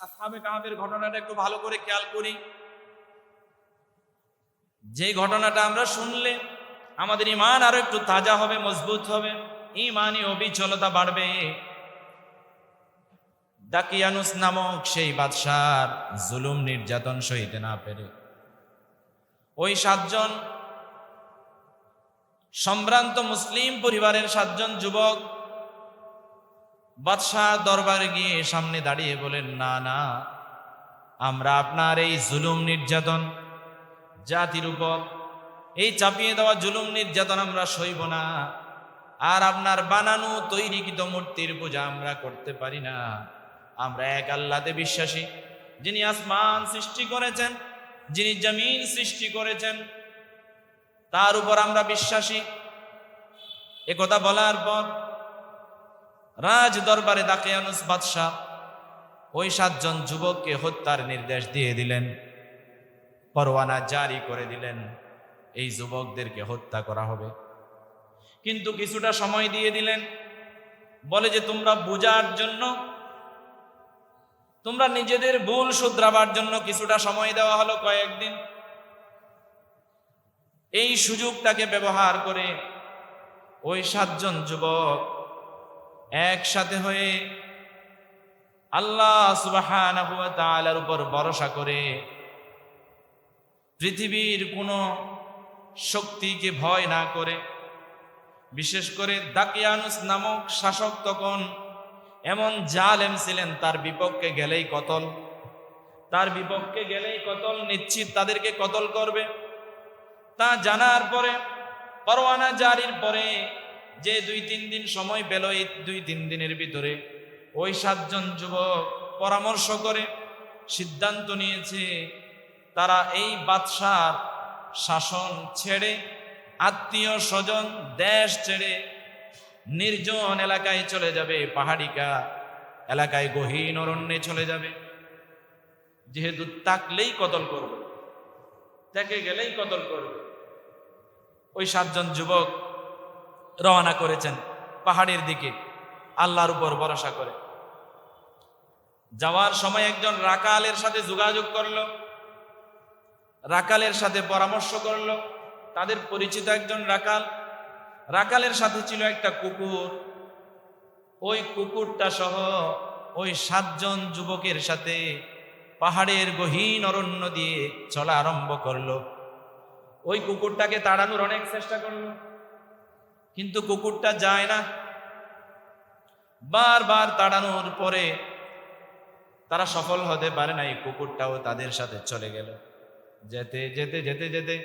আসহাবে কাহাফের ঘটনাটা একটু ভালো করে খেয়াল করি। যে ঘটনাটা আমরা শুনলে আমাদের ঈমান আরো একটু তাজা হবে, মজবুত হবে, ঈমানি অবিচলতা বাড়বে। দাকিয়ানুস নামক সেই বাদশার জুলুম নির্যাতন সইতে না পেরে ওই 7 জন সম্ভ্রান্ত মুসলিম পরিবারের 7 জন যুবক বাদশাহ দরবারে গিয়ে সামনে দাঁড়িয়ে বলেন, না না, আমরা আপনার এই জুলুম নির্যাতন জাতির উপর, এই চাপিয়ে দেওয়া জুলুম নির্যাতন আমরা সইব না। আর আপনার বানানো তৈরিকৃত মূর্তির পূজা আমরা করতে পারি না। আমরা এক আল্লাহতে বিশ্বাসী, যিনি আসমান সৃষ্টি করেছেন, যিনি জমিন সৃষ্টি করেছেন, তার উপর আমরা বিশ্বাসী। একথা বলার পর রাজ দরবারে দাকিয়ানুস বাদশাহ ওই 7 জন যুবককে হত্যার নির্দেশ দিয়ে দিলেন, পরোয়ানা জারি করে দিলেন, এই যুবকদেরকে হত্যা করা হবে। কিন্তু কিছুটা সময় দিয়ে দিলেন, বলে যে তোমরা বুঝার জন্য, তোমরা নিজেদের ভুল শুধরাবার জন্য কিছুটা সময় দেওয়া হলো, কয়েকদিন। এই সুযোগটাকে ব্যবহার করে ওই 7 জন যুবক একসাথে হয়ে আল্লাহ সুবহানাহু ওয়া তাআলার উপর ভরসা করে পৃথিবীর কোনো শক্তিকে ভয় না করে, বিশেষ করে দাকিয়ানুস নামক শাসক তখন এমন জালেম ছিলেন, তার বিপক্ষে গেলেই কতল, তার বিপক্ষে গেলেই কতল নিশ্চিত, তাদেরকে কতল করবে। তা জানার পরে পরোয়ানা জারির পরে যে 2-3 দিন সময় পেল, এই 2-3 দিনের ভিতরে ওই 7 জন যুবক পরামর্শ করে সিদ্ধান্ত নিয়েছে তারা এই বাদশার শাসন ছেড়ে, আত্মীয় স্বজন, দেশ ছেড়ে নির্জন এলাকায় চলে যাবে, পাহাড়িকা এলাকায় গহীন অরণ্যে চলে যাবে। যেহেতু তাকলেই কতল করবে, তাকে গেলেই কতল করবে। ওই 7 জন যুবক রওনা করেছেন পাহাড়ের দিকে আল্লাহর উপর ভরসা করে। যাওয়ার সময় একজন রাকালের সাথে যোগাযোগ করলো, রাকালের সাথে পরামর্শ করলো। তাদের পরিচিত একজন রাকাল, রাকালের সাথে ছিল একটা কুকুর। ওই কুকুরটা সহ ওই 7 জন যুবকের সাথে পাহাড়ের গহীন অরণ্য দিয়ে চলা আরম্ভ করলো। ওই কুকুরটাকে তাড়ানোর অনেক চেষ্টা করলো, কিন্তু কুকুরটা যায় না। বারবার তাড়ানোর পরে তারা সফল হতে পারে না, এই কুকুরটাও তাদের সাথে চলে গেল। যেতে যেতে যেতে যেতে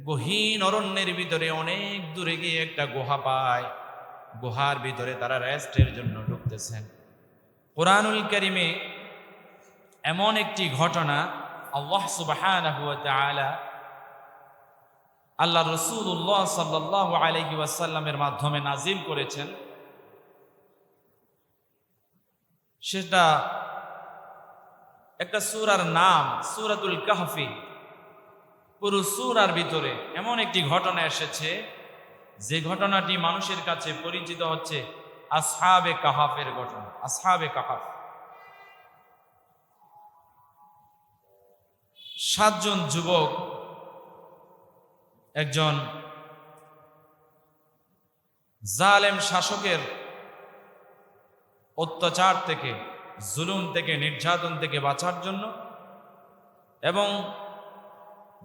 গহীন অরণ্যের ভিতরে অনেক দূরে গিয়ে একটা গুহা পায়। গুহার ভিতরে তারা রেস্টের জন্য ঢুকতেছেন। কুরআনুল কারীমে এমন একটি ঘটনা আল্লাহ সুবহানাহু ওয়া তাআলা আল্লাহ রাসূলুল্লাহ সাল্লাল্লাহু আলাইহি ওয়াসাল্লামের মাধ্যমে নাজিল করেছেন। সেটা একটা সূরার নাম সূরাতুল কাহফি। পুরো সূরার ভিতরে এমন একটি ঘটনা এসেছে যে ঘটনাটি মানুষের কাছে পরিচিত হচ্ছে আসহাবে কাহাফের ঘটনা। আসহাবে কাহাফ 7 জন যুবক একজন জালেম শাসকের অত্যাচার থেকে, জুলুম থেকে, নির্যাতন থেকে বাঁচার জন্য এবং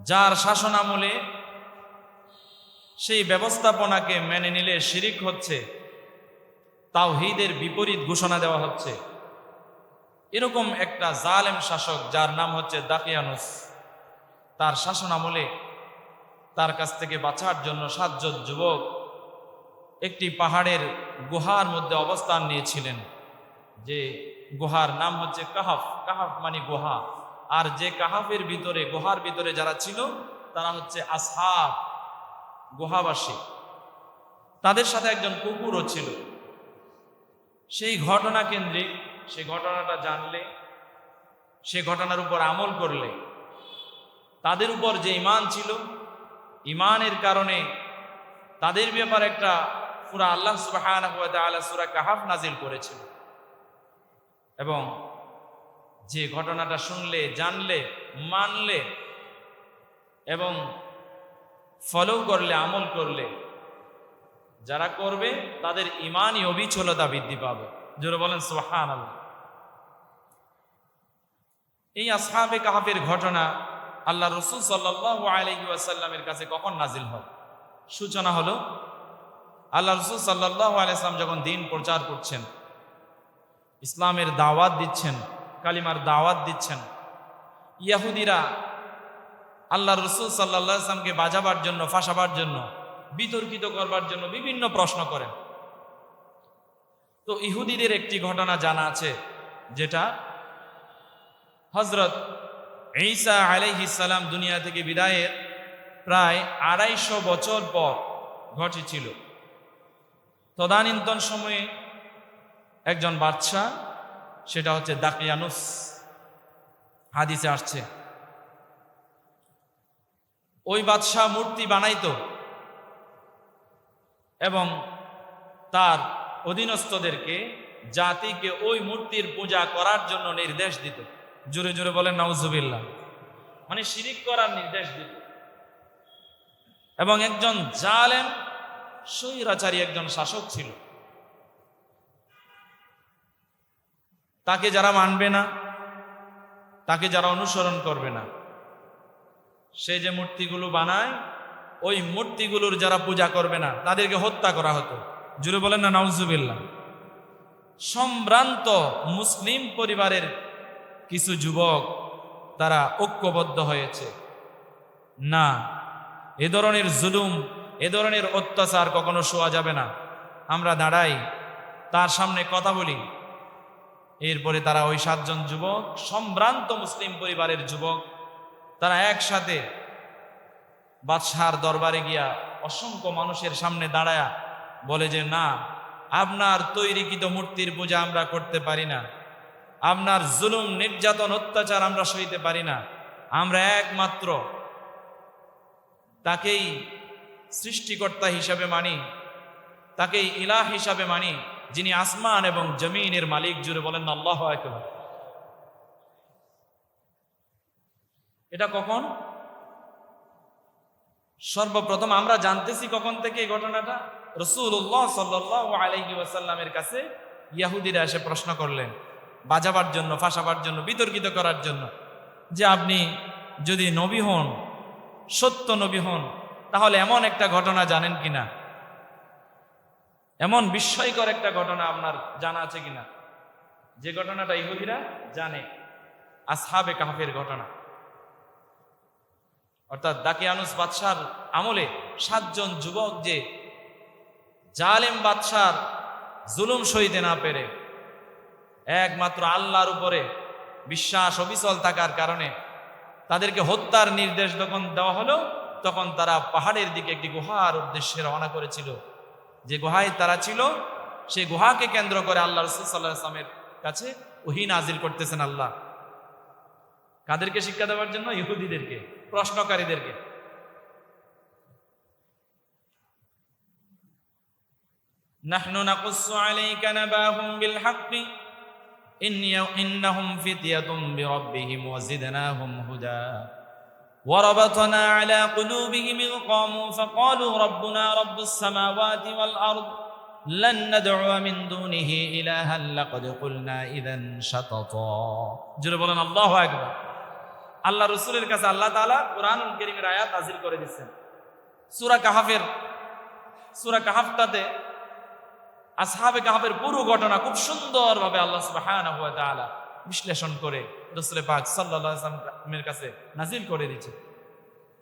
যার শাসন আমলে সেই ব্যবস্থাপনাকে মেনে নিলে শিরিক হচ্ছে, তাওহীদের বিপরীত ঘোষণা দেওয়া হচ্ছে, এরকম একটা জালেম শাসক যার নাম হচ্ছে দাকিয়ানুস, তার শাসন আমলে তার কাছ থেকে বাঁচার জন্য 7 জন যুবক একটি পাহাড়ের গুহার মধ্যে অবস্থান নিয়েছিলেন। যে গুহার নাম হচ্ছে কাহাফ। কাহাফ মানে গুহা। আর যে কাহাফের ভিতরে, গুহার ভিতরে যারা ছিল তারা হচ্ছে আসহাব, গুহাবাসী। তাদের সাথে একজন কুকুরও ছিল। সেই ঘটনা কেন্দ্রিক, সেই ঘটনাটা জানলে, সে ঘটনার উপর আমল করলে তাদের উপর যে ঈমান ছিল, ঈমানের কারণে তাদের ব্যাপারে একটা সূরা আল্লাহ সুবহানাহু ওয়া তাআলা সূরা কাহাফ নাজিল করেছিল। এবং যে ঘটনাটা শুনলে, জানলে, মানলে এবং ফলো করলে, আমল করলে, যারা করবে তাদের ঈমানি অবিচলতা বৃদ্ধি পাবে। জোরে বলেন সুবহানাল্লাহ। এই আসহাবে কাহফের ঘটনা আল্লাহ রাসূল সাল্লাল্লাহু আলাইহি ওয়াসাল্লামের কাছে কখন নাজিল হয়? সূচনা হলো আল্লাহ রাসূল সাল্লাল্লাহু আলাইহি ওয়াসাল্লাম যখন দ্বীন প্রচার করছেন, ইসলামের দাওয়াত দিচ্ছেন, কালিমার দাওয়াত দিচ্ছেন, ইহুদিরা আল্লাহ রাসূল সাল্লাল্লাহু আলাইহি ওয়াসাল্লামকে বাজাবার জন্য, ফাঁসাবার জন্য, বিতর্কিত করবার জন্য বিভিন্ন প্রশ্ন করেন। তো ইহুদিদের একটি ঘটনা জানা আছে, যেটা হযরত ঈসা আলাইহিস সালাম দুনিয়া থেকে বিদায়ের প্রায় ২৫০ বছর পর ঘটেছিল। তদানীন্তন সময়ে একজন বাদশা, সেটা হচ্ছে দাকিয়ানুস, হাদিসে আসছে, ওই বাদশা মূর্তি বানাইতো এবং তার অধীনস্থদেরকে, জাতিকে ওই মূর্তির পূজা করার জন্য নির্দেশ দিত। জোরে জোরে বলেন নাউজুবিল্লাহ। মানে শিরিক করার নির্দেশ দিত। এবং একজন জালেম, স্বৈরাচারী একজন শাসক ছিল। তাকে যারা মানবে না, তাকে যারা অনুসরণ করবে না, সে যে মূর্তিগুলো বানায়, ওই মূর্তিগুলোর যারা পূজা করবে না তাদেরকে হত্যা করা হতো। জুড়ে বলেন না নাউজুবিল্লাহ। সম্ভ্রান্ত মুসলিম পরিবারের কিছু যুবক তারা ঐক্যবদ্ধ হয়েছে, না, এ ধরনের জুলুম, এ ধরনের অত্যাচার কখনো সওয়া যাবে না, আমরা দাঁড়াই, তার সামনে কথা বলি। এরপরে তারা ওই ৭ জন যুবক, সম্ভ্রান্ত মুসলিম পরিবারের যুবক, তারা একসাথে বাদশার দরবারে গিয়া অসংখ্য মানুষের সামনে দাঁড়ায়া বলে যে, না, আপনার তৈরিকৃত মূর্তির পূজা আমরা করতে পারি না, আপনার জুলুম, নির্যাতন, অত্যাচার আমরা সইতে পারি না, আমরা একমাত্র তাকেই সৃষ্টিকর্তা হিসাবে মানি, তাকেই ইলাহ হিসাবে মানি, যিনি আসমান এবং জমিনের মালিক। জুড়ে বলেন আল্লাহু আকবার। এটা কখন? সর্বপ্রথম আমরা জানতেছি কখন থেকে এই ঘটনাটা? রাসূলুল্লাহ সাল্লাল্লাহু আলাইহি ওয়াসাল্লামের কাছে ইহুদিরা এসে প্রশ্ন করলেন, বাজাবার জন্য, ফাঁসাবার জন্য, বিতর্কিত করার জন্য, যে আপনি যদি নবী হন, সত্য নবী হন, তাহলে এমন একটা ঘটনা জানেন কিনা, এমন বিস্ময়কর একটা ঘটনা আপনার জানা আছে কিনা, যে ঘটনাটা ইহুদিরা জানে, আসহাবে কাহফের ঘটনা। অর্থাৎ দাকিয়ানুস বাদশার আমলে ৭ জন যুবক যে জালেম বাদশার জুলুম সইতে না পেরে একমাত্র আল্লাহর উপরে বিশ্বাস অবিচল থাকার কারণে তাদেরকে হত্যার নির্দেশ যখন দেওয়া হলো, তখন তারা পাহাড়ের দিকে একটি গুহার উদ্দেশ্যে রওনা করেছিল। যে গুহায় তারা ছিল, সেই গুহাকে কেন্দ্র করে আল্লাহ রাসূল সাল্লাল্লাহু আলাইহি ওয়াসাল্লামের কাছে ওহী নাজিল করতেছেন আল্লাহ। কাদেরকে শিক্ষা দেওয়ার জন্য? ইহুদিদেরকে, প্রশ্নকারীদেরকে। নাহনু নাকুসসু আলাইকা নাবাহুম বিল হাক্কি ইন্নাহুম ফিতয়াতুম বিরাব্বিহিম ওয়া জিদনাহুম হুদা ওয়া রাবাতনা আলা কুলুবিহিম ইয ক্বামু ফাকালু রাব্বুনা রাব্বুস সামাওয়াতি ওয়াল আরদ লান নাদ'উ মিন দুনিহি ইলাহান লাকাদ কুলনা ইযান শাতাতা। জোরে বলেন আল্লাহু আকবার। আল্লাহ রাসূলের কাছে আল্লাহ তাআলা কুরআনুল কারীমের আয়াত নাযিল করে দিচ্ছেন। সূরা কাহফটাতে আসহাবে কাহফের পুরো ঘটনা খুব সুন্দরভাবে আল্লাহ সুবহানাহু ওয়া তাআলা বিশ্লেষণ করে রাসূল পাক সাল্লাল্লাহু আলাইহি ওয়াসাল্লামের কাছে নাযিল করে দিয়েছে।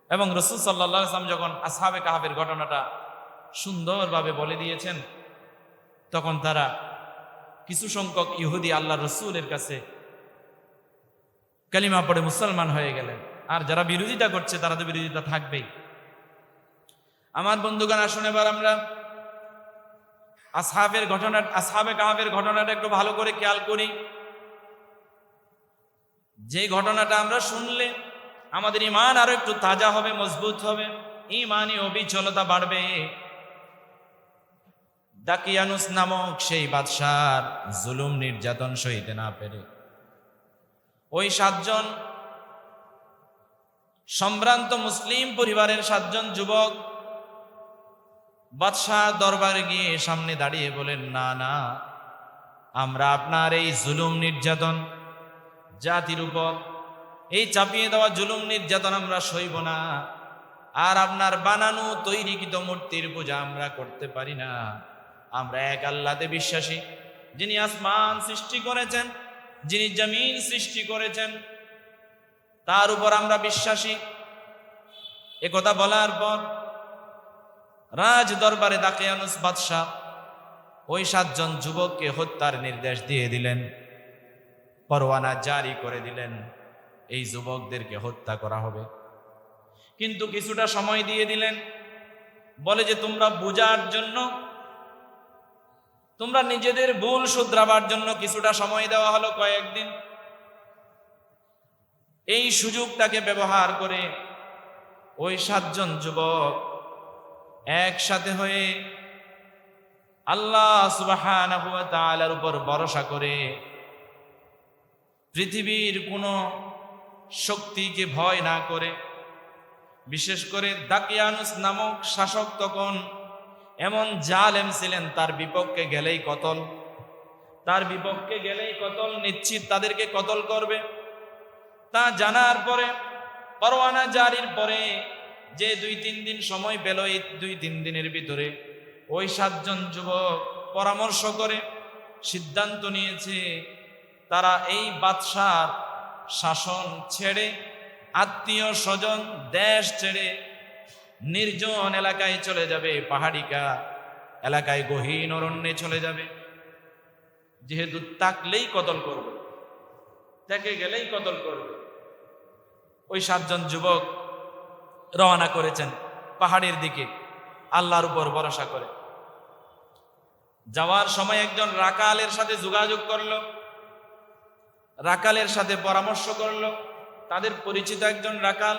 এবং রাসূল সাল্লাল্লাহু আলাইহি ওয়াসাল্লাম যখন আসহাবে কাহফের ঘটনাটা সুন্দরভাবে বলে দিয়েছেন, তখন তারা কিছু সংখ্যক ইহুদি আল্লাহ রাসূলের কাছে কালিমা পড়ে মুসলমান হয়ে গেলেন। আর যারা বিরোধিতা করছে তারা তো বিরোধিতা থাকবেই। আমার বন্ধুগণ, আসুন এবার আমরা আসহাবে কাহফের ঘটনাটা একটু ভালো করে খেয়াল করি। যে ঘটনাটা আমরা শুনলে আমাদের ঈমান আরো একটু তাজা হবে, মজবুত হবে, ঈমানি অবিচলতা বাড়বে। দাকিয়ানুস নামক সেই বাদশার জুলুম নির্যাতন সইতে না পেরে ওই 7 জন সম্ভ্রান্ত মুসলিম পরিবারের 7 জন যুবক বাদশাহ দরবারে গিয়ে সামনে দাঁড়িয়ে বলেন, না না, আমরা আপনার এই জুলুম নির্যাতন জাতির উপর, এই চাপিয়ে দেওয়া জুলুম নির্যাতন আমরা সইব না। আর আপনার বানানো তৈরিকৃত মূর্তির পূজা আমরা করতে পারি না। আমরা এক আল্লাহতে বিশ্বাসী, যিনি আসমান সৃষ্টি করেছেন, যিনি জমিন সৃষ্টি করেছেন, তার উপর আমরা বিশ্বাসী। একথা বলার পর রাজ দরবারে দাকিয়ানুস বাদশাহ ওই 7 জন যুবককে হত্যার নির্দেশ দিয়ে দিলেন, পরোয়ানা জারি করে দিলেন, এই যুবকদেরকে হত্যা করা হবে। কিন্তু কিছুটা সময় দিয়ে দিলেন, বলে যে তোমরা বোঝার জন্য, তোমরা নিজেদের ভুল শুধরাবার জন্য কিছুটা সময় দেওয়া হলো, কয়েকদিন। এই সুযোগটাকে ব্যবহার করে ওই 7 জন যুবক একসাথে হয়ে আল্লাহ সুবহানাহু ওয়া তাআলার উপর ভরসা করে পৃথিবীর কোনো শক্তিকে ভয় না করে, বিশেষ করে দাকিয়ানুস নামক শাসক তখন এমন জালেম ছিলেন, তার বিপক্ষে গেলেই কতল, তার বিপক্ষে গেলেই কতল নিশ্চিত, তাদেরকে কতল করবে। তা জানার পরে পরোয়ানা জারির পরে যে 2-3 দিন সময় পেল, এই 2-3 দিনের ভিতরে ওই 7 জন যুবক পরামর্শ করে সিদ্ধান্ত নিয়েছে তারা এই বাদশার শাসন ছেড়ে, আত্মীয় স্বজন, দেশ ছেড়ে নির্জন এলাকায় চলে যাবে, পাহাড়িকা এলাকায় গহীন অরণ্যে চলে যাবে। যেহেতু তাকলেই কতল করবে, তাকে গেলেই কতল করবে। ওই 7 জন যুবক রওনা করেছেন পাহাড়ের দিকে আল্লাহর উপর ভরসা করে। যাওয়ার সময় একজন রাকালের সাথে যোগাযোগ করলো, রাকালের সাথে পরামর্শ করলো। তাদের পরিচিত একজন রাকাল,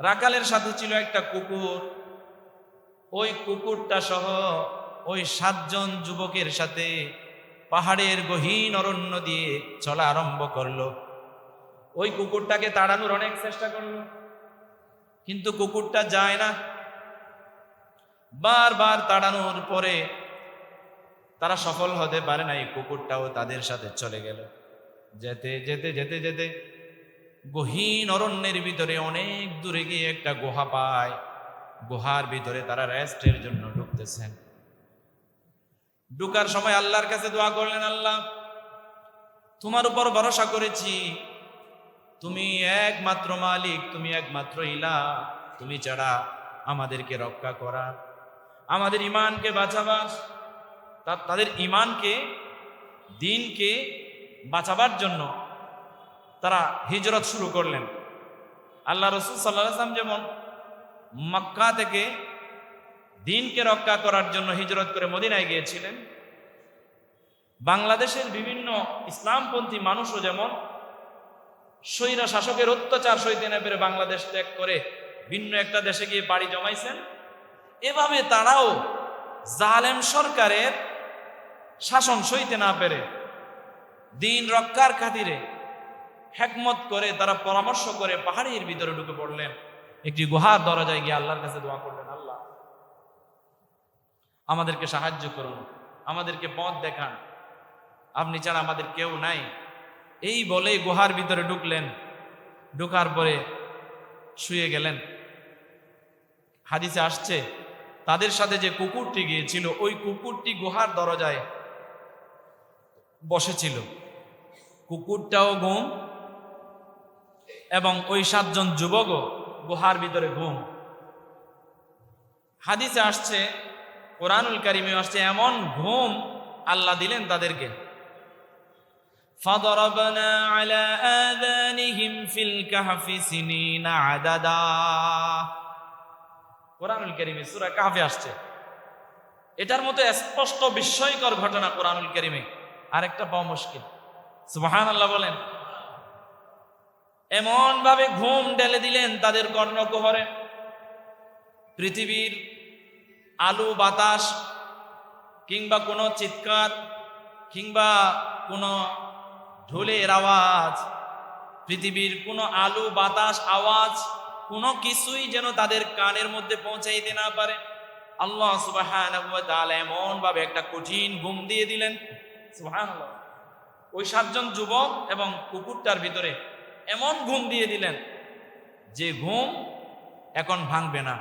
রাকালের সাথে ছিল একটা কুকুর। ওই কুকুরটা সহ ওই 7 জন যুবকের সাথে পাহাড়ের গহীন অরণ্য দিয়ে চলা আরম্ভ করলো। ওই কুকুরটাকে তাড়ানোর অনেক চেষ্টা করলো, কিন্তু কুকুরটা যায় না। বারবার তাড়ানোর পরে তারা সফল হতে পারে না, এই কুকুরটাও তাদের সাথে চলে গেল। যেতে যেতে যেতে যেতে গহীন অরণ্যের ভিতরে অনেক দূরে গিয়ে একটা গুহা পায়। গুহার ভিতরে তারা রেস্টের জন্য ঢুকতেছেন। ঢুকার সময় আল্লাহর কাছে দোয়া করলেন, আল্লাহ তোমার উপর ভরসা করেছি, তুমি একমাত্র মালিক, তুমি একমাত্র ইলাহ, তুমি ছাড়া আমাদেরকে রক্ষা করা, আমাদের ঈমানকে বাঁচাবার, তাদের ঈমানকে, দ্বীনকে বাঁচাবার জন্য তারা হিজরত শুরু করলেন। আল্লাহ রাসূল সাল্লাল্লাহু আলাইহি ওয়াসাল্লাম যেমন মক্কা থেকে দ্বীনকে রক্ষা করার জন্য হিজরত করে মদিনায় গিয়েছিলেন, বাংলাদেশের বিভিন্ন ইসলামপন্থী মানুষও যেমন স্বৈরা শাসকের অত্যাচার সইতে না পেরে বাংলাদেশ ত্যাগ করে ভিন্ন একটা দেশে গিয়ে বাড়ি জমাইছেন, এভাবে তারাও জালেম সরকারের শাসন সইতে না পেরে দ্বীন রক্ষার খাতিরে হিকমত করে তারা পরামর্শ করে পাহাড়ের ভিতরে ঢুকে পড়লেন। একটি গুহার দরজায় গিয়ে আল্লাহর কাছে দোয়া করলেন, আল্লাহ আমাদেরকে সাহায্য করুন, আমাদেরকে পথ দেখান, আপনি ছাড়া আমাদের কেউ নাই। এই বলেই গুহার ভিতরে ঢুকলেন। ঢোকার পরে শুয়ে গেলেন। হাদিসে আসছে তাদের সাথে যে কুকুরটি গিয়েছিল, ওই কুকুরটি গুহার দরজায় বসেছিল। কুকুরটাও ঘুম এবং ওই 7 জন যুবকও গুহার ভিতরে ঘুম। হাদিসে আসছে, কোরআনুল কারিমে আসছে, এমন ঘুম আল্লাহ দিলেন তাদেরকে। فَضَرَبْنَا عَلَى آذَانِهِمْ فِي الْكَهْفِ سِنِينَ عَدَدًا। কোরআনুল কারিমে সূরা কাহফে আসছে। এটার মতো স্পষ্ট বিস্ময়কর ঘটনা কোরআনুল কারিমে আরেকটা পাওয়া মুশকিল। সুবহানাল্লাহ বলেন। এমন ভাবে ঘুম ঢেলে দিলেন তাদের কর্ণকুহরে, পৃথিবীর আলো বাতাস কিংবা কোনো চিৎকার কিংবা কোনো ঢোলের আওয়াজ পৃথিবীর কোনো আলো বাতাস আওয়াজ কোনো কিছুই যেন তাদের কানের মধ্যে পৌঁছাইতে না পারে। আল্লাহ সুবহানাহু ওয়া তাআলা এমন ভাবে একটা কঠিন ঘুম দিয়ে দিলেন, সুবহানাল্লাহ। ওই 7 জন যুবক এবং কুকুরটার ভিতরে এমন ঘুম দিয়ে দিলেন যে ঘুম এখন ভাঙবে না,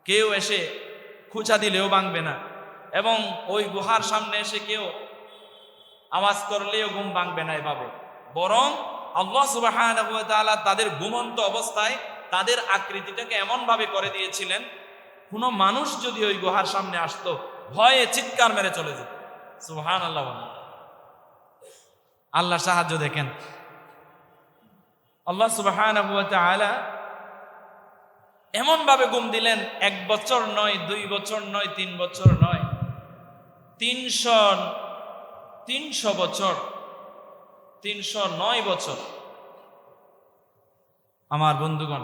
কেউ এসে খুঁচা দিলেও ভাঙবে না, এবং ওই গুহার সামনে এসে কেউ আওয়াজ করলেও ঘুম ভাঙবে না এভাবে। বরং আল্লাহ সুবহানাহু ওয়া তাআলা তাদের ঘুমন্ত অবস্থায় তাদের আকৃতিটাকে এমন ভাবে করে দিয়েছিলেন, কোনো মানুষ যদি ওই গুহার সামনে আসতো ভয়ে চিৎকার মেরে চলে যেত। সুবহানাল্লাহ। আল্লাহ সাহায্য দেখেন। আল্লাহ সুবহানাহু ওয়া তাআলা এমন ভাবে ঘুম দিলেন, 1 বছর নয়, 2 বছর নয়, 3 বছর নয়, 300 বছর, 309 বছর। আমার বন্ধুগণ,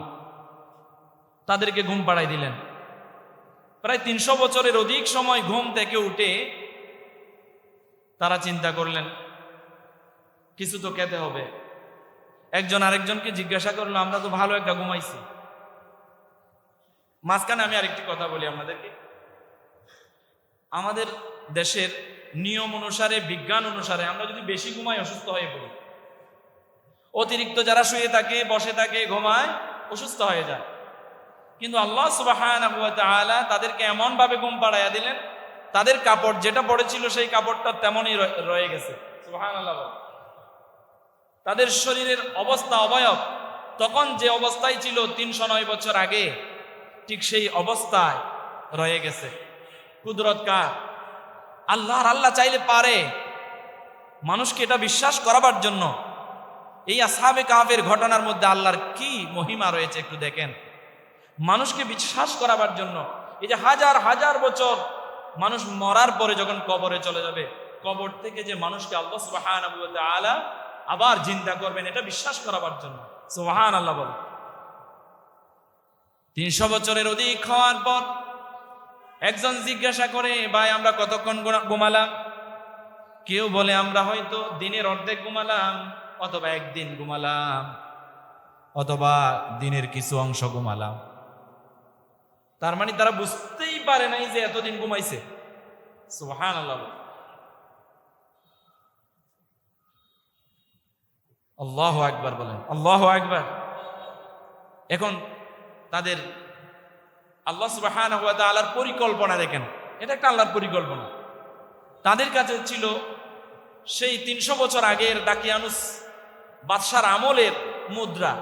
তাদেরকে ঘুম পাড়াই দিলেন। প্রায় 300 বছরের অধিক সময় ঘুম থেকে উঠে তারা চিন্তা করলেন কিছু তো খেতে হবে। একজন আরেকজনকে জিজ্ঞাসা করলো, আমরা তো ভালো একটা ঘুমাইছি। মাঝখানে আমি আরেকটি কথা বলি আপনাদেরকে। আমাদের দেশের নিয়ম অনুসারে, বিজ্ঞান অনুসারে আমরা যদি বেশি ঘুমাই অসুস্থ হয়ে পড়ি। অতিরিক্ত যারা শুয়ে থাকে, বসে থাকে, ঘুমায়, অসুস্থ হয়ে যায়। কিন্তু আল্লাহ সুবহানাহু ওয়া তাআলা তাদেরকে এমন ভাবে ঘুম পাড়াইয়া দিলেন, তাদের কাপড় যেটা পড়েছিল সেই কাপড়টা তেমনই রয়ে গেছে। সুবহানাল্লাহ। তাদের শরীরের অবস্থা, অবয়ব তখন যে অবস্থায় ছিল 309 বছর আগে, ঠিক সেই অবস্থায় রয়ে গেছে। কুদরত কার? আল্লাহর। আল্লাহ চাইলে পারে মানুষকে এটা বিশ্বাস করাবার জন্য। এই আসহাবে কাহফের ঘটনার মধ্যে আল্লাহর কি মহিমা রয়েছে একটু দেখেন। মানুষকে বিশ্বাস করাবার জন্য এই যে হাজার হাজার বছর মানুষ মরার পরে যখন কবরে চলে যাবে, কবর থেকে যে মানুষকে আল্লাহ সুবহানাহু ওয়া তাআলা আবার জিন্দা করবেন, এটা বিশ্বাস করাবার জন্য। সুবহানাল্লাহ বলেন। 300 বছরের অধিক হওয়ার পর একজন জিজ্ঞাসা করে, ভাই আমরা কতক্ষণ ঘুমালাম? কেউ বলে আমরা হয়তো দিনের অর্ধেক ঘুমালাম, অথবা 1 দিন ঘুমালাম, অথবা দিনের কিছু অংশ ঘুমালাম। তার মানে তারা বুঝতেই পারে নাই যে এতদিন ঘুমাইছে। সুবহানাল্লাহ। আল্লাহু আকবার বলেন, আল্লাহু আকবার। এখন তাদের আল্লাহ সুবহানাহু ওয়া তাআলার পরিকল্পনা দেখেন, এটা একটা আল্লাহর পরিকল্পনা। তাদের কাছে ছিল সেই 300 বছর আগের দাকিয়ানুস বাদশার আমলের মুদ্রা।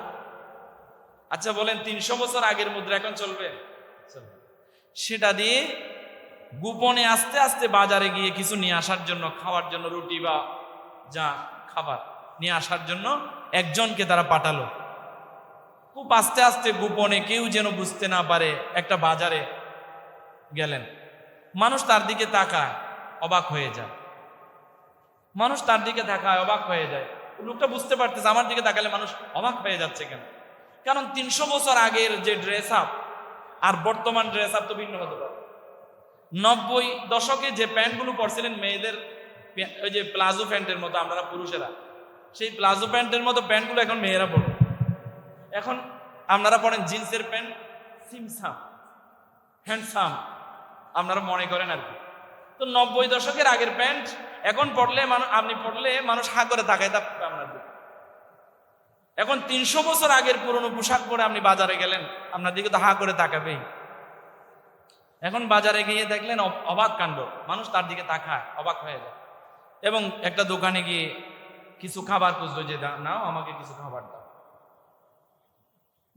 আচ্ছা বলেন, 300 বছর আগের মুদ্রা এখন চলবে? সেটা দিয়ে গোপনে আস্তে আস্তে বাজারে গিয়ে কিছু নিয়ে আসার জন্য, খাওয়ার জন্য, রুটি বা যা খাবার নিয়ে আসার জন্য একজনকে তারা পাঠালো। খুব আস্তে আস্তে গোপনে, কেউ যেন বুঝতে না পারে, একটা বাজারে গেলেন। মানুষ তার দিকে তাকায়, অবাক হয়ে যায়। মানুষ তার দিকে তাকায়, অবাক হয়ে যায়। লোকটা বুঝতে পারতেছে আমার দিকে তাকালে মানুষ অবাক হয়ে যাচ্ছে কেন? কারণ 300 বছর আগের যে ড্রেস আপ আর বর্তমান ড্রেস আপ তো ভিন্ন হতে পারে। 90 দশকে যে প্যান্টগুলো পরছিলেন মেয়েদের, ওই যে প্লাজো প্যান্টের মতো, আমরা পুরুষেরা সেই প্লাজো প্যান্টের মতো প্যান্টগুলো এখন মেয়েরা পড়ে। এখন আপনারা পড়েন জিন্সের প্যান্ট, সিমসাম, হ্যান্ডসাম আপনারা মনে করেন আর কি। তো 90 দশকের আগের প্যান্ট এখন পড়লে আপনি পড়লে মানুষ হা করে তাকায় থাকবে আপনার দিকে। এখন 300 বছর আগের পুরনো পোশাক পরে আপনি বাজারে গেলেন, আপনার দিকে তো হা করে তাকাবেই। এখন বাজারে গিয়ে দেখলেন অবাক কাণ্ড, মানুষ তার দিকে তাকায়, অবাক হয়ে যায়। এবং একটা দোকানে গিয়ে কিছু খাবার খুঁজলো, যে নাও আমাকে কিছু খাবার দাও।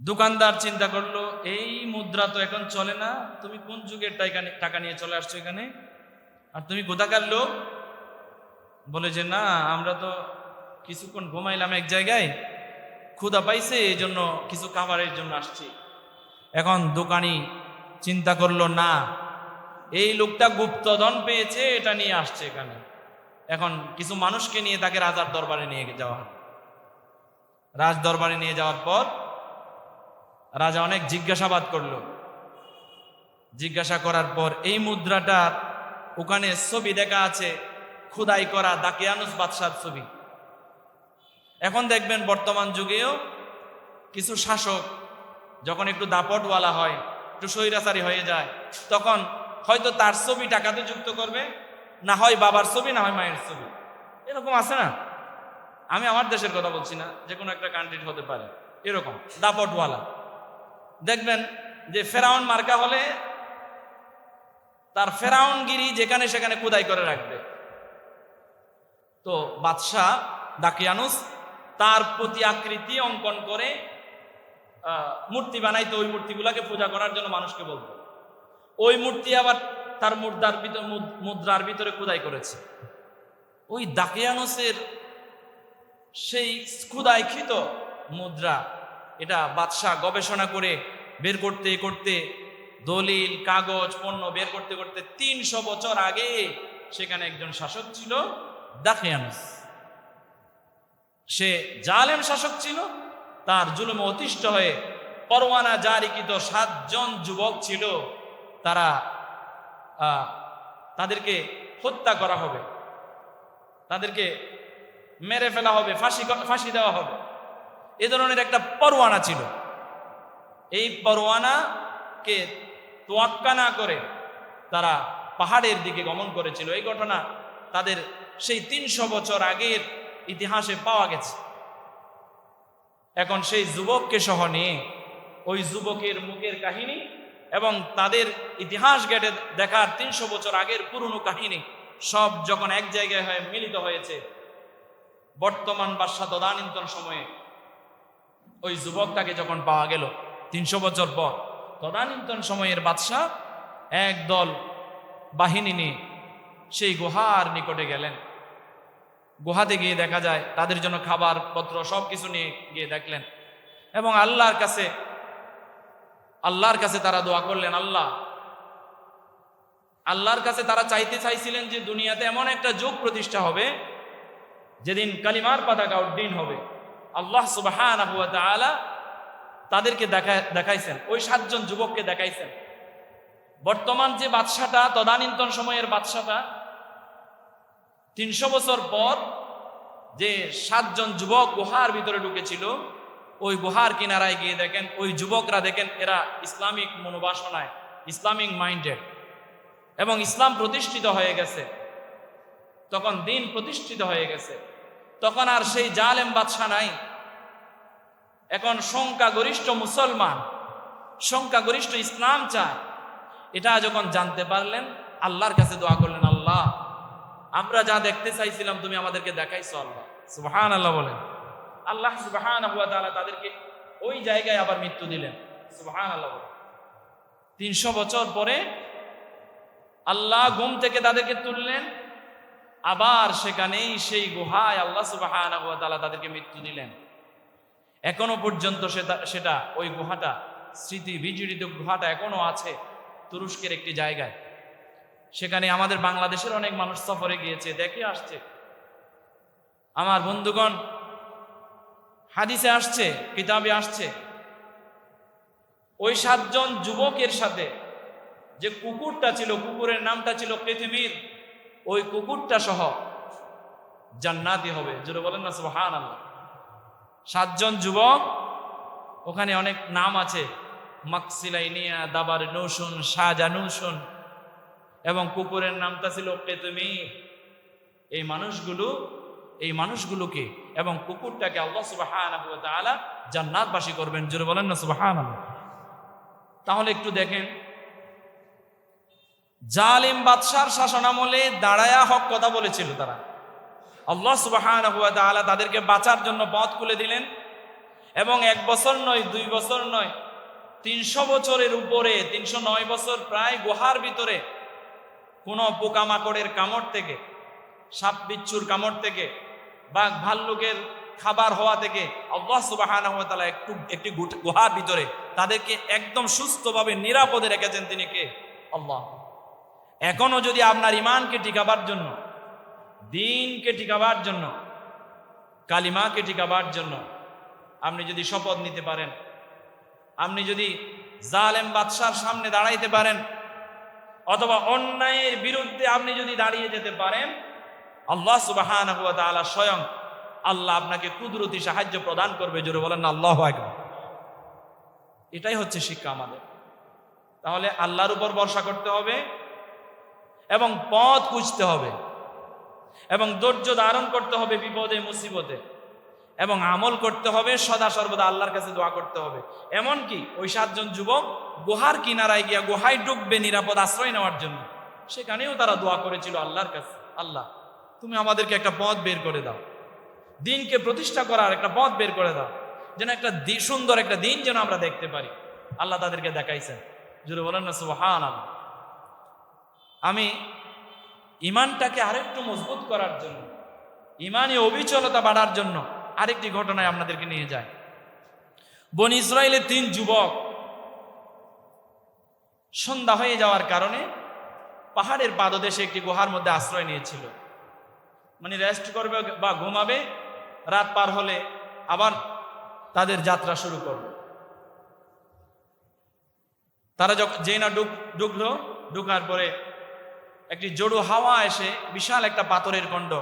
দোকানদার চিন্তা করলো, এই মুদ্রা তো এখন চলে না, তুমি কোন যুগের টাকা নিয়ে চলে আসছো এখানে, আর তুমি কোথাকার লোক? বলে যে না, আমরা তো কিছুক্ষণ ঘুমাইলাম এক জায়গায়, ক্ষুধা পাইছে, এই জন্য কিছু খাবারের জন্য আসছি। এখন দোকানি চিন্তা করলো, না, এই লোকটা গুপ্তধন পেয়েছে, এটা নিয়ে আসছে এখানে। এখন কিছু মানুষকে নিয়ে তাকে রাজার দরবারে নিয়ে যাওয়া হয়। রাজ দরবারে নিয়ে যাওয়ার পর রাজা অনেক জিজ্ঞাসাবাদ করলো। জিজ্ঞাসা করার পর এই মুদ্রাটার ওখানে ছবি দেখা আছে, খোদাই করা দাকিয়ানুস বাদশার ছবি। এখন দেখবেন বর্তমান যুগেও কিছু শাসক যখন একটু দাপটওয়ালা হয়, একটু স্বৈরাচারী হয়ে যায়, তখন হয়তো তার ছবি টাকাতে যুক্ত করবে, না হয় বাবার ছবি, না হয় মায়ের ছবি। এরকম আছে না? আমি আমার দেশের কথা বলছি না, যে কোনো একটা কান্ট্রির হতে পারে। এরকম দাপটওয়ালা দেখবেন যে ফেরাউন মার্কা হলে তার ফেরাউনগিরি যেখানে সেখানে খোদাই করে রাখবে। তো বাদশাহ দাকিয়ানুস তার প্রতি আকৃতি অঙ্কন করে মূর্তি বানাইতো, ওই মূর্তিগুলাকে পূজা করার জন্য মানুষকে বলতো। ওই মূর্তি আবার তার মুদ্রার ভিতরে খোদাই করেছে। ওই দাকিয়ানুসের সেই খোদাইকৃত মুদ্রা, এটা বাদশাহ গবেষণা করে বের করতে করতে, দলিল কাগজ পণ্য বের করতে করতে 300 বছর আগে সেখানে একজন শাসক ছিল দাকিয়ানুস। সে জালেম শাসক ছিল, তার জুলুমে অতিষ্ঠ হয়ে পরোয়ানা জারিকৃত 7 জন যুবক ছিল, তাদেরকে হত্যা করা হবে, তাদেরকে মেরে ফেলা হবে, ফাঁসি দেওয়া হবে, এ ধরনের একটা পরোয়ানা ছিল। এই পরোয়ানাকে তোয়াক্কা না করে তারা পাহাড়ের দিকে গমন করেছিল। এই ঘটনা তাদের সেই 300 বছর আগের ইতিহাসে পাওয়া গেছে। এখন সেই যুবককে সহ নিয়ে ওই যুবকের মুখের কাহিনী এবং তাদের ইতিহাস ঘেটে দেখার 300 বছর আগের পুরনো কাহিনী সব যখন এক জায়গায় হয়ে মিলিত হয়েছে, বর্তমান বাদশাহ তদানীন্তন সময়ে ওই যুবকটাকে যখন পাওয়া গেল 300 বছর পর, তদানীন্তন সময়ের বাদশাহ একদল বাহিনী নিয়ে সেই গুহার নিকটে গেলেন। গুহাতে গিয়ে দেখা যায় তাদের জন্য খাবার পত্র সবকিছু নিয়ে গিয়ে দেখলেন এবং আল্লাহর কাছে তারা দোয়া করলেন। আল্লাহর কাছে তারা চাইছিলেন যে দুনিয়াতে এমন একটা যুগ প্রতিষ্ঠা হবে যেদিন কালিমার পতাকা উড্ডীন হবে। আল্লাহ সুবহানাহু ওয়া তাআলা তাদেরকে দেখাইছেন, ওই 7 জন যুবককে দেখাইছেন। বর্তমান যে বাদশাটা, তদানীন্তন সময়ের বাদশাটা, 300 বছর পর যে 7 জন যুবক গুহার ভিতরে ঢুকেছিল, ওই গুহার কিনারায় গিয়ে দেখেন ওই যুবকরা, দেখেন এরা ইসলামিক মনোবাসনায়, ইসলামিক মাইন্ডেড, এবং ইসলাম প্রতিষ্ঠিত হয়ে গেছে। তখন দিন প্রতিষ্ঠিত হয়ে গেছে, তখন আর সেই জালেম বাদশা নাই। এখন সংখ্যাগরিষ্ঠ মুসলমান, সংখ্যাগরিষ্ঠ ইসলাম চায়। এটা যখন জানতে পারলেন, আল্লাহর কাছে দোয়া করলেন, আল্লাহ আমরা যা দেখতে চাইছিলাম তুমি আমাদেরকে দেখাইছো। আল্লাহ সুবহানাল্লাহ বলেন। আল্লাহ সুবহানাহু ওয়া তাআলা তাদেরকে ওই জায়গায় আবার মৃত্যু দিলেন। সুবহানাল্লাহ বলেন। 300 বছর পরে আল্লাহ ঘুম থেকে তাদেরকে তুললেন, আবার সেখানেই সেই গুহায় আল্লাহ সুবহানাহু ওয়া তাআলা তাদেরকে মৃত্যু দিলেন। এখনো পর্যন্ত সেটা ওই গুহাটা, স্মৃতি বিজড়িত গুহাটা এখনো আছে তুরস্কের একটি জায়গায়। সেখানে আমাদের বাংলাদেশের অনেক মানুষ সফরে গিয়েছে, দেখে আসছে। আমার বন্ধুগণ, হাদিসে আসছে, কিতাবে আসছে, ওই 7 জন যুবকের সাথে যে কুকুরটা ছিল, কুকুরের নামটা ছিল পৃথিবীর, ওই কুকুরটা সহ জান্নাতি হবে। জোরে বলেন না সুবহানাল্লাহ। 7 জন যুবক, ওখানে অনেক নাম আছে, মাকসিলাইনিয়া, দাবার নৌসুন, শাহজানুসুন, এবং কুকুরের নামটা ছিল কেতমির। এই মানুষগুলোকে এবং কুকুরটাকে আল্লাহ সুবহানাহু ওয়া তাআলা জান্নাতবাসী করবেন। জোরে বলেন না সুবহানাল্লাহ। তাহলে একটু দেখেন, জালিম বাদশার শাসনামলে দাঁড়ায়া হক কথা বলেছিল তারা। আল্লাহ সুবহানাহু ওয়া তাআলা তাদেরকে বাঁচার জন্য পথ খুলে দিলেন, এবং 1 বছর নয়, 2 বছর নয়, 300 বছরের উপরে, 309 বছর প্রায় গুহার ভিতরে কোনো পোকামাকড়ের কামড় থেকে, সাপ বিচ্ছুর কামড় থেকে, বাঘ ভাল্লুকের খাবার হওয়া থেকে আল্লাহ সুবহানাহু ওয়া তাআলা একটি গুহার ভিতরে তাদেরকে একদম সুস্থভাবে নিরাপদে রেখেছেন। তিনি কে? আল্লাহ। এখনো যদি আপনার ইমানকে টিকাবার জন্য, দিনকে টিকাবার জন্য, কালিমাকে টিকাবার জন্য আপনি যদি শপথ নিতে পারেন, আপনি যদি জালেম বাদশার সামনে দাঁড়াইতে পারেন, অথবা অন্যায়ের বিরুদ্ধে আপনি যদি দাঁড়িয়ে যেতে পারেন, আল্লাহ সুবহানাহু ওয়া তাআলা স্বয়ং আল্লাহ আপনাকে কুদরতি সাহায্য প্রদান করবে। জোরে বলেন না আল্লাহু আকবার। এটাই হচ্ছে শিক্ষা আমাদের। তাহলে আল্লাহর উপর ভরসা করতে হবে এবং পথ খুঁজতে হবে এবং ধৈর্য ধারণ করতে হবে বিপদে মুসিবতে, এবং আমল করতে হবে, সদা সর্বদা আল্লাহর কাছে দোয়া করতে হবে। এমনকি ওই 7 জন যুবক গুহার কিনারায় গিয়া গুহায় ঢুকবে নিরাপদ আশ্রয় নেওয়ার জন্য, সেখানেও তারা দোয়া করেছিল আল্লাহর কাছে, আল্লাহ তুমি আমাদেরকে একটা পথ বের করে দাও, দিনকে প্রতিষ্ঠা করার একটা পথ বের করে দাও, যেন একটা সুন্দর একটা দিন যেন আমরা দেখতে পারি। আল্লাহ তাদেরকে দেখাইছেন। জোরে বলেন না সুবহানাল্লাহ। আমি ইমানটাকে আরেকটু মজবুত করার জন্য, ইমানি অবিচলতা বাড়ার জন্য আরেকটি ঘটনায় আপনাদেরকে নিয়ে যায়। বনি ইসরাইলের 3 যুবক সন্ধ্যা হয়ে যাওয়ার কারণে পাহাড়ের পাদদেশে একটি গুহার মধ্যে আশ্রয় নিয়েছিল, মানে রেস্ট করবে বা ঘুমাবে, রাত পার হলে আবার তাদের যাত্রা শুরু করবে। তারা যেই না ঢুকলো, ঢুকার পরে একটি জোড়ো হাওয়া এসে বিশাল একটা পাথরের খণ্ড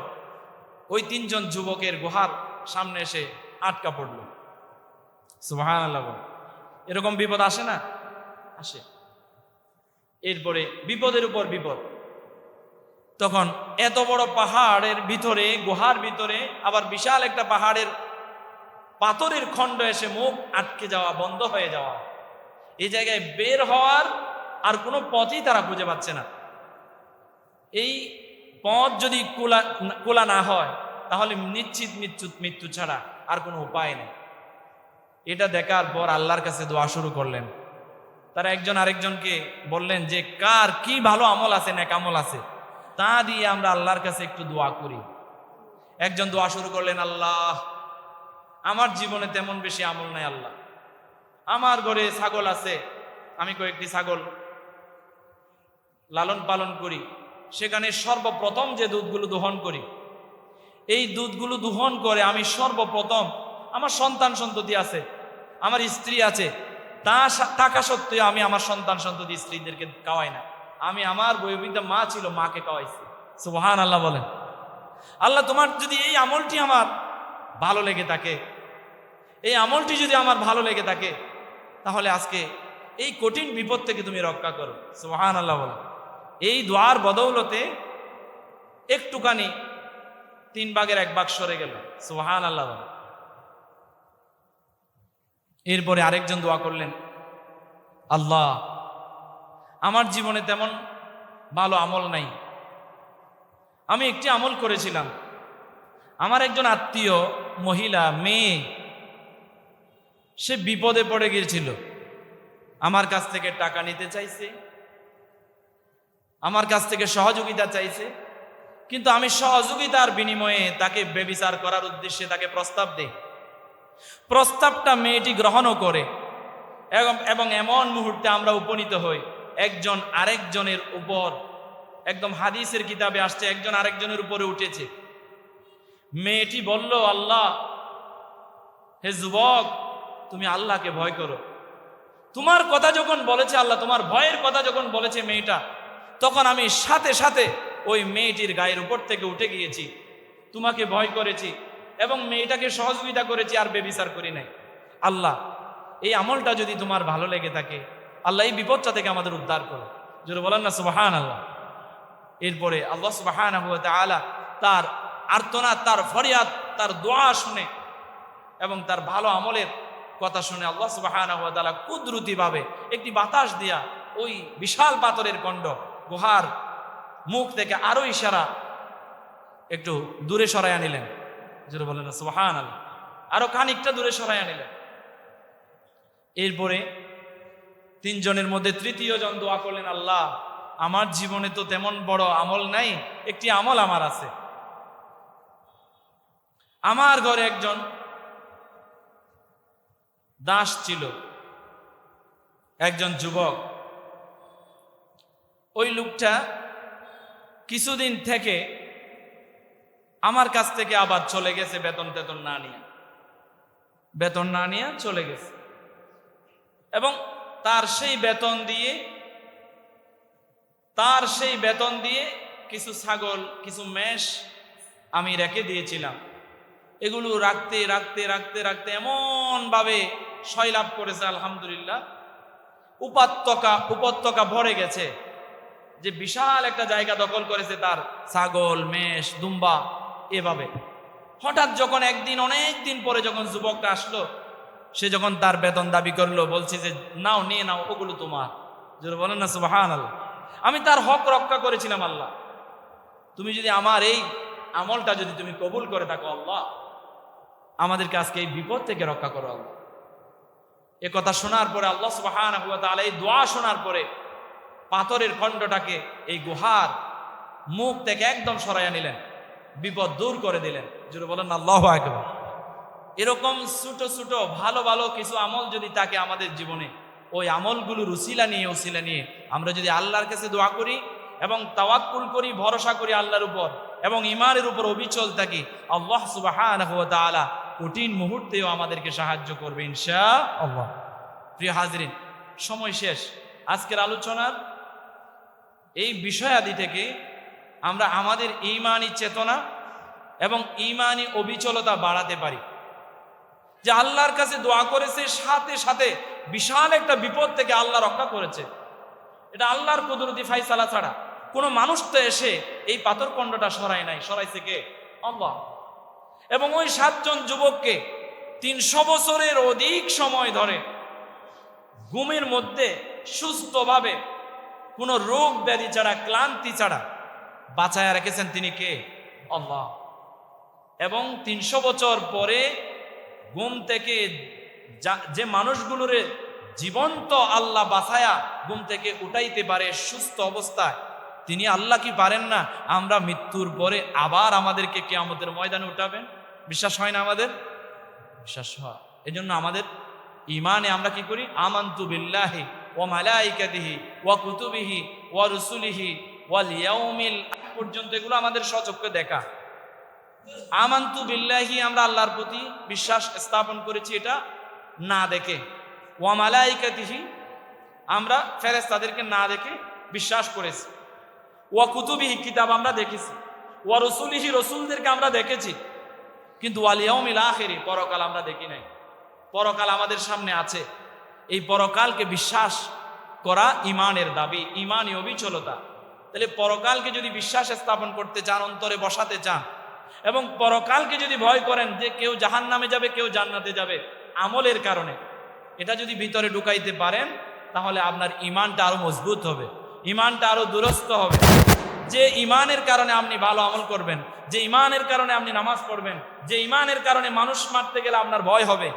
ওই 3 জন যুবকের গুহার সামনে এসে আটকা পড়ল। সুবহানাল্লাহ। এরকম বিপদ আসে না? আসে। এরপরে বিপদের উপর বিপদ। তখন এত বড় পাহাড়ের ভিতরে, গুহার ভিতরে আবার বিশাল একটা পাহাড়ের পাথরের খণ্ড এসে মুখ আটকে যাওয়া, বন্ধ হয়ে যাওয়া, এই জায়গায় বের হওয়ার আর কোনো পথই তারা খুঁজে পাচ্ছে না। এই পথ যদি কোলা না হয় তাহলে নিশ্চিত মৃত্যু ছাড়া আর কোনো উপায় নেই। এটা দেখার পর আল্লাহর কাছে দোয়া শুরু করলেন। তারা একজন আরেকজনকে বললেন যে কার কি ভালো আমল আছে, নেক আমল আছে, তা দিয়ে আমরা আল্লাহর কাছে একটু দোয়া করি। একজন দোয়া শুরু করলেন, আল্লাহ আমার জীবনে তেমন বেশি আমল নাই, আল্লাহ আমার ঘরে ছাগল আছে, আমি কয়েকটি ছাগল লালন পালন করি, সেখানে সর্বপ্রথম যে দুধগুলো দোহন করি, এই দুধগুলো দোহন করে আমি সর্বপ্রথম, আমার সন্তান সন্ততি আছে, আমার স্ত্রী আছে, তা থাকা সত্ত্বেও আমি আমার সন্তান সন্ততি স্ত্রীদেরকে খাওয়াই না, আমি আমার বয়োবৃদ্ধা মা ছিল, মাকে খাওয়াইছি। সুবহানাল্লাহ বলেন। আল্লাহ তোমার যদি এই আমলটি আমার ভালো লেগে থাকে, এই আমলটি যদি আমার ভালো লেগে থাকে, তাহলে আজকে এই কঠিন বিপদ থেকে তুমি রক্ষা করো। সুবহানাল্লাহ বলেন। এই দোয়ার বদৌলতে একটুখানি 3 ভাগের 1 ভাগ সরে গেল। সুবহানাল্লাহ বলেন। এরপরে আরেকজন দোয়া করলেন, আল্লাহ আমার জীবনে তেমন ভালো আমল নাই, আমি একটি আমল করেছিলাম, আমার একজন আত্মীয় মহিলা মেয়ে সে বিপদে পড়ে গিয়েছিল, আমার কাছ থেকে টাকা নিতে চাইছে, আমার কাছ থেকে সহযোগিতা চাইছে, কিন্তু আমি সহযোগিতার বিনিময়ে তাকে ব্যভিচার করার উদ্দেশ্যে তাকে প্রস্তাব দেই। প্রস্তাবটা মেয়েটি গ্রহণও করে এবং এমন মুহূর্তে আমরা উপনীত হই একজন আরেকজনের উপর, একদম হাদিসের কিতাবে আসছে একজন আরেকজনের উপরে উঠেছে। মেয়েটি বলল, আল্লাহ হে যুবক তুমি আল্লাহকে ভয় করো, তোমার কথা যখন বলেছে আল্লাহ, তোমার ভয়ের কথা যখন বলেছে মেয়েটা, তখন আমি সাথে সাথে ওই মেয়েটির গায়ের উপর থেকে উঠে গিয়েছি, তোমাকে ভয় করেছি এবং মেয়েটাকে সহযোগিতা করেছি, আর বেবিচার করি নাই। আল্লাহ এই আমলটা যদি তোমার ভালো লেগে থাকে, আল্লাহ এই বিপদটা থেকে আমাদের উদ্ধার করো। যদি বলেন না সুবহানাল্লাহ। এরপরে আল্লাহ সুবহানাহু ওয়া তাআলা তার আর্তনাদ, তার ফরিয়াদ, তার দোয়া শুনে এবং তার ভালো আমলের কথা শুনে আল্লাহ সুবহানাহু ওয়া তাআলা কুদরতিভাবে একটি বাতাস দিয়া ওই বিশাল পাথরের খণ্ড গুহার মুখ থেকে আরো ইশারা একটু দূরে সরাইয়া নিলেন। যেটা বলেন না সুবহানাল্লাহ, আরো খানিকটা দূরে সরাইয়া নিলেন। এরপরে 3 জনের মধ্যে 3য় জন দোয়া করলেন, আল্লাহ আমার জীবনে তো তেমন বড় আমল নাই, একটি আমল আমার আছে। আমার ঘরে একজন দাস ছিল, একজন যুবক, ওই লোকটা কিছুদিন থেকে আমার কাছ থেকে আবার চলে গেছে, বেতন না নিয়ে চলে গেছে, এবং তার সেই বেতন দিয়ে কিছু ছাগল, কিছু মেষ আমি রেখে দিয়েছিলাম, এগুলো রাখতে রাখতে রাখতে রাখতে এমন ভাবে সয়লাভ করেছে আলহামদুলিল্লাহ, উপত্যকা ভরে গেছে, যে বিশাল একটা জায়গা দখল করেছে তার ছাগল, মেষ, দুম্বা এভাবে। হঠাৎ যখন একদিন, অনেক দিন পরে যখন যুবকটা আসলো, সে যখন তার বেতন দাবি করলো, বলছে যে নাও, নিয়ে নাও, ওগুলো তোমার। যদি বলেন না সুবহানাল্লাহ। আমি তার হক রক্ষা করেছিলাম। আল্লাহ, তুমি যদি আমার এই আমলটা যদি তুমি কবুল করে থাকো, আল্লাহ আমাদেরকে আজকে এই বিপদ থেকে রক্ষা করো আল্লাহ। এ কথা শোনার পরে আল্লাহ সুবহানাহু ওয়া তাআলা এই দোয়া শোনার পরে পাথরের খণ্ডটাকে এই গুহার মুখ থেকে একদম সরাইয়া নিলেন, বিপদ দূর করে দিলেন। জোরে বলেন আল্লাহু আকবার। এরকম ছোট ছোট ভালো ভালো কিছু আমল যদি থাকে আমাদের জীবনে, ওই আমলগুলোর উসিলা নিয়ে আমরা যদি আল্লাহর কাছে দোয়া করি এবং তাওয়াক্কুল করি, ভরসা করি আল্লাহর উপর এবং ঈমানের উপর অবিচল থাকি, আল্লাহ সুবহানাহু ওয়া তাআলা কঠিন মুহূর্তেও আমাদেরকে সাহায্য করবে ইনশাআল্লাহ। প্রিয় হাজরিন, সময় শেষ। আজকের আলোচনার এই বিষয়াদি থেকে আমরা আমাদের ঈমানি চেতনা এবং ঈমানি অবিচলতা বাড়াতে পারি। যে আল্লাহর কাছে দোয়া করেছে, সাথে সাথে বিশাল একটা বিপদ থেকে আল্লাহ রক্ষা করেছে। এটা আল্লাহর কুদরতি ফায়সালা ছাড়া কোনো মানুষ তো এসে এই পাথরখণ্ডটা সরায় নাই, সরাইছে কে? আল্লাহ। এবং ওই 7 জন যুবককে 300 বছরের অধিক সময় ধরে ঘুমের মধ্যে সুস্থভাবে কোনো রোগ ব্যাধি ছাড়া, ক্লান্তি ছাড়া বাঁচায়া রেখেছেন তিনি কে? আল্লাহ। এবং 300 বছর পরে ঘুম থেকে যে মানুষগুলোর জীবন্ত আল্লাহ বাঁচায়া ঘুম থেকে উঠাইতে পারে সুস্থ অবস্থায়, তিনি আল্লাহ কি পারেন না আমরা মৃত্যুর পরে আবার আমাদেরকে কিয়ামতের ময়দানে উঠাবেন? বিশ্বাস হয় না আমাদের? বিশ্বাস হয়। এই জন্য আমাদের ঈমানে আমরা কি করি? আমানতু বিল্লাহি ওয়া মালাইকাতিহি ওয়া কুতুবিহি ওয়া রুসুলিহি ওয়াল ইয়াউমিল আখির পর্যন্ত এগুলো আমাদের স্বচক্ষে দেখা। আমানতু বিল্লাহি, আমরা আল্লাহর প্রতি বিশ্বাস স্থাপন করেছি, এটা না দেখে। ওয়া মালাইকাতিহি, আমরা ফেরেশতাদেরকে না দেখে বিশ্বাস করেছি। ওয়া কুতুবিহি, কিতাব আমরা দেখেছি। ওয়া রসুলিহি, রসুলদেরকে আমরা দেখেছি। কিন্তু ওয়াল ইয়াউমিল আখির, পরকাল আমরা দেখি নাই। পরকাল আমাদের সামনে আছে। এই পরকালকে বিশ্বাস করা ঈমানের দাবি, ঈমানি অবিচলতা। তাহলে পরকালকে যদি বিশ্বাস স্থাপন করতে চান, অন্তরে বসাতে চান, এবং পরকালকে যদি ভয় করেন যে কেউ জাহান্নামে যাবে, কেউ জান্নাতে যাবে আমলের কারণে, এটা যদি ভিতরে ঢুকাইতে পারেন, তাহলে আপনার ঈমানটা আরো মজবুত হবে, ঈমানটা আরো দুরস্ত হবে। যে ঈমানের কারণে আপনি ভালো আমল করবেন, যে ঈমানের কারণে আপনি নামাজ পড়বেন, যে ঈমানের কারণে মানুষ মারতে গেলে আপনার ভয় হবে,